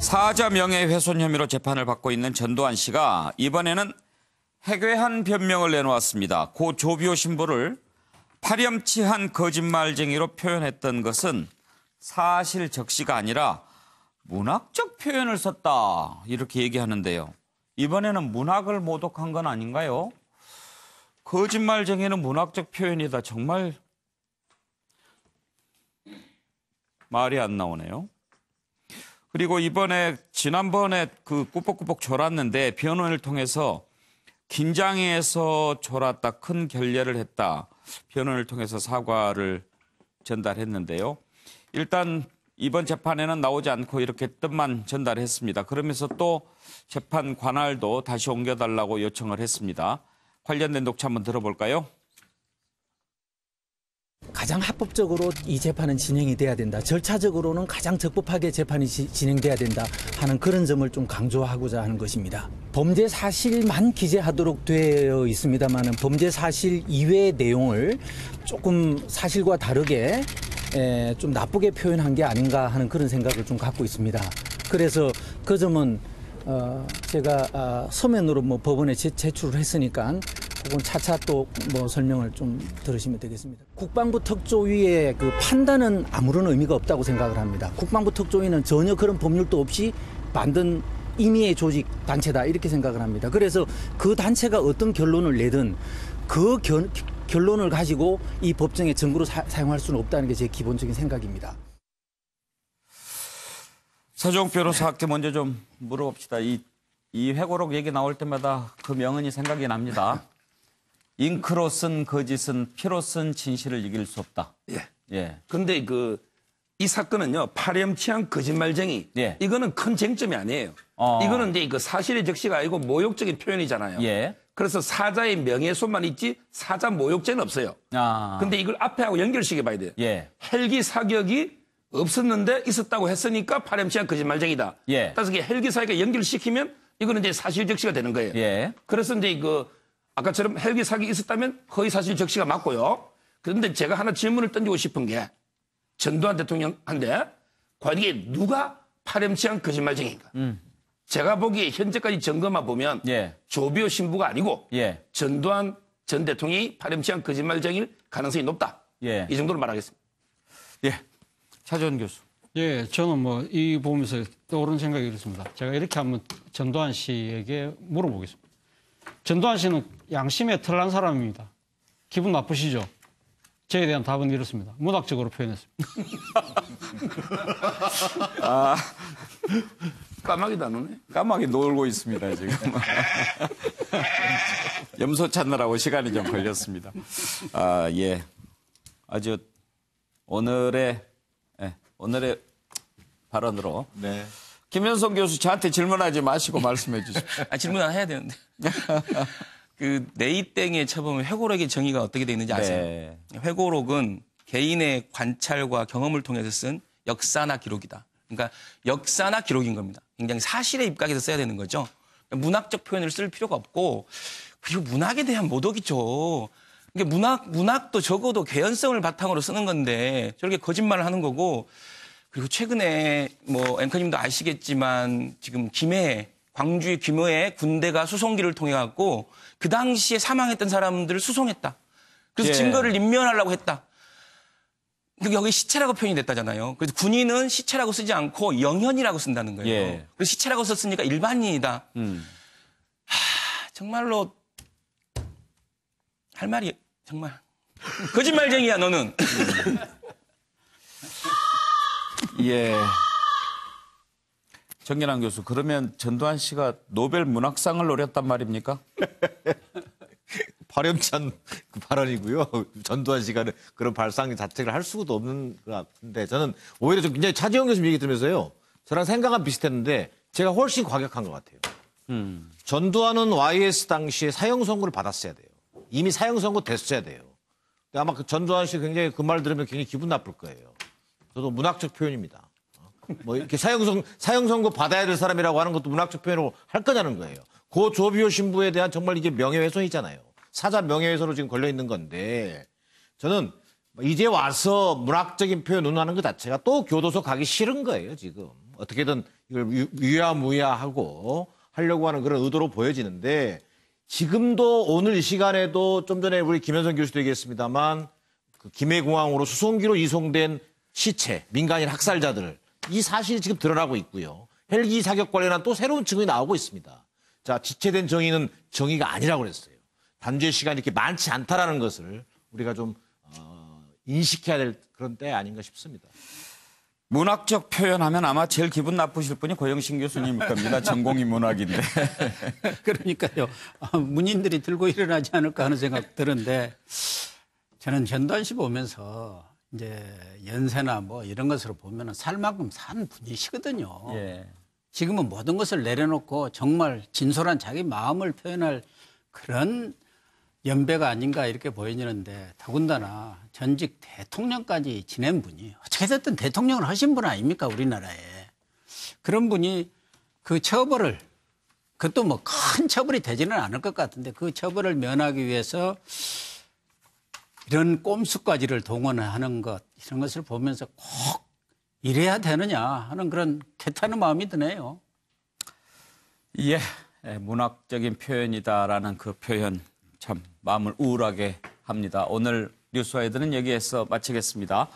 사자 명예훼손 혐의로 재판을 받고 있는 전두환 씨가 이번에는 해괴한 변명을 내놓았습니다. 고 조비오 신부를 파렴치한 거짓말쟁이로 표현했던 것은 사실 적시가 아니라 문학적 표현을 썼다, 이렇게 얘기하는데요. 이번에는 문학을 모독한 건 아닌가요? 거짓말쟁이는 문학적 표현이다. 정말 말이 안 나오네요. 그리고 이번에 지난번에 그 꾸벅꾸벅 졸았는데 변호인을 통해서 긴장해서 졸았다, 큰 결례를 했다, 변호인을 통해서 사과를 전달했는데요. 일단 이번 재판에는 나오지 않고 이렇게 뜻만 전달했습니다. 그러면서 또 재판 관할도 다시 옮겨달라고 요청을 했습니다. 관련된 녹취 한번 들어볼까요? 가장 합법적으로 이 재판은 진행이 돼야 된다. 절차적으로는 가장 적법하게 재판이 진행돼야 된다 하는 그런 점을 좀 강조하고자 하는 것입니다. 범죄 사실만 기재하도록 되어 있습니다만 범죄 사실 이외의 내용을 조금 사실과 다르게 좀 나쁘게 표현한 게 아닌가 하는 그런 생각을 좀 갖고 있습니다. 그래서 그 점은 제가 서면으로 법원에 제출을 했으니까 그건 차차 또 설명을 좀 들으시면 되겠습니다. 국방부 특조위의 그 판단은 아무런 의미가 없다고 생각을 합니다. 국방부 특조위는 전혀 그런 법률도 없이 만든 임의의 조직 단체다, 이렇게 생각을 합니다. 그래서 그 단체가 어떤 결론을 내든 그 결론을 가지고 이 법정의 증거로 사용할 수는 없다는 게 제 기본적인 생각입니다. 서정욱 변호사께 먼저 좀 물어봅시다. 이 회고록 얘기 나올 때마다 그 명언이 생각이 납니다. 잉크로 쓴 거짓은 피로 쓴 진실을 이길 수 없다. 예. 예. 근데 이 사건은요, 파렴치한 거짓말쟁이. 예. 이거는 큰 쟁점이 아니에요. 이거는 이제 그 사실의 적시가 아니고 모욕적인 표현이잖아요. 예. 그래서 사자의 명예훼손만 있지 사자 모욕죄는 없어요. 근데 이걸 앞에하고 연결시켜 봐야 돼요. 예. 헬기 사격이 없었는데 있었다고 했으니까 파렴치한 거짓말쟁이다. 예. 따라서 헬기 사격에 연결시키면 이거는 이제 사실 적시가 되는 거예요. 예. 그래서 이제 아까처럼 헬기 사격이 있었다면 허위 사실 적시가 맞고요. 그런데 제가 하나 질문을 던지고 싶은 게 전두환 대통령한테 과연 이게 누가 파렴치한 거짓말쟁이인가? 제가 보기에 현재까지 증거만 보면 예. 조비오 신부가 아니고 예. 전두환 전 대통령이 파렴치한 거짓말쟁이일 가능성이 높다. 예. 이 정도로 말하겠습니다. 예. 차전 교수. 예, 저는 이 보면서 떠오른 생각이 이렇습니다. 제가 이렇게 한번 전두환 씨에게 물어보겠습니다. 전두환 씨는 양심에 털난 사람입니다. 기분 나쁘시죠? 저에 대한 답은 이렇습니다. 문학적으로 표현했습니다. 까마귀도 안 오네. 까마귀 놀고 있습니다, 지금. 염소 찾느라고 시간이 좀 걸렸습니다. 예. 아주 오늘의 발언으로. 네. 김현성 교수, 저한테 질문하지 마시고 말씀해 주십시오. 질문 안 해야 되는데. 네이땡에 쳐보면 회고록의 정의가 어떻게 되어 있는지 아세요? 네. 회고록은 개인의 관찰과 경험을 통해서 쓴 역사나 기록이다. 그러니까 역사나 기록인 겁니다. 굉장히 사실에 입각해서 써야 되는 거죠. 문학적 표현을 쓸 필요가 없고, 그리고 문학에 대한 모독이죠. 그러니까 문학도 적어도 개연성을 바탕으로 쓰는 건데 저렇게 거짓말을 하는 거고, 그리고 최근에 앵커님도 아시겠지만 지금 광주의 김해에 군대가 수송기를 통해 갖고 그 당시에 사망했던 사람들을 수송했다. 그래서 예. 증거를 인멸하려고 했다. 근데 여기 시체라고 표현이 됐다잖아요. 그래서 군인은 시체라고 쓰지 않고 영현이라고 쓴다는 거예요. 예. 그래서 시체라고 썼으니까 일반인이다. 정말로 할 말이 정말 거짓말쟁이야 너는. 예. 정연한 교수, 그러면 전두환 씨가 노벨 문학상을 노렸단 말입니까? 파렴치한 그 발언이고요. 전두환 씨가 그런 발상 자체를 할 수도 없는 것 같은데, 저는 오히려 좀 굉장히 차지영 교수님 얘기 들으면서요, 저랑 생각은 비슷했는데 제가 훨씬 과격한 것 같아요. 전두환은 YS 당시에 사형 선고를 받았어야 돼요. 이미 사형 선고 됐어야 돼요. 근데 아마 전두환 씨 굉장히 그 말 들으면 굉장히 기분 나쁠 거예요. 저도 문학적 표현입니다. 이렇게 사형 선고 받아야 될 사람이라고 하는 것도 문학적 표현으로 할 거냐는 거예요. 고 조비오 신부에 대한 정말 이게 명예훼손이잖아요. 사자 명예훼손으로 지금 걸려 있는 건데, 저는 이제 와서 문학적인 표현 운운하는 것 자체가 또 교도소 가기 싫은 거예요, 지금. 어떻게든 이걸 유야무야하고 하려고 하는 그런 의도로 보여지는데 지금도 오늘 이 시간에도 좀 전에 우리 김현선 교수도 얘기했습니다만 그 김해공항으로 수송기로 이송된 시체, 민간인 학살자들 이 사실이 지금 드러나고 있고요. 헬기 사격 관련한 또 새로운 증언이 나오고 있습니다. 자, 지체된 정의는 정의가 아니라고 그랬어요. 단죄 시간이 이렇게 많지 않다라는 것을 우리가 좀 인식해야 될 그런 때 아닌가 싶습니다. 문학적 표현하면 아마 제일 기분 나쁘실 분이 고영신 교수님일 겁니다. 전공이 문학인데. 그러니까요. 문인들이 들고 일어나지 않을까 하는 생각 드는데 저는 전두환 씨 보면서 이제 연세나 뭐 이런 것으로 보면 살 만큼 산 분이시거든요. 예. 지금은 모든 것을 내려놓고 정말 진솔한 자기 마음을 표현할 그런 연배가 아닌가 이렇게 보여지는데 더군다나 전직 대통령까지 지낸 분이 어떻게 됐든 대통령을 하신 분 아닙니까 우리나라에. 그런 분이 그 처벌을 그것도 뭐 큰 처벌이 되지는 않을 것 같은데 그 처벌을 면하기 위해서 이런 꼼수까지를 동원하는 것 이런 것을 보면서 꼭 이래야 되느냐 하는 그런 개타는 마음이 드네요. 예, 문학적인 표현이다라는 그 표현 참 마음을 우울하게 합니다. 오늘 뉴스와이드는 여기에서 마치겠습니다.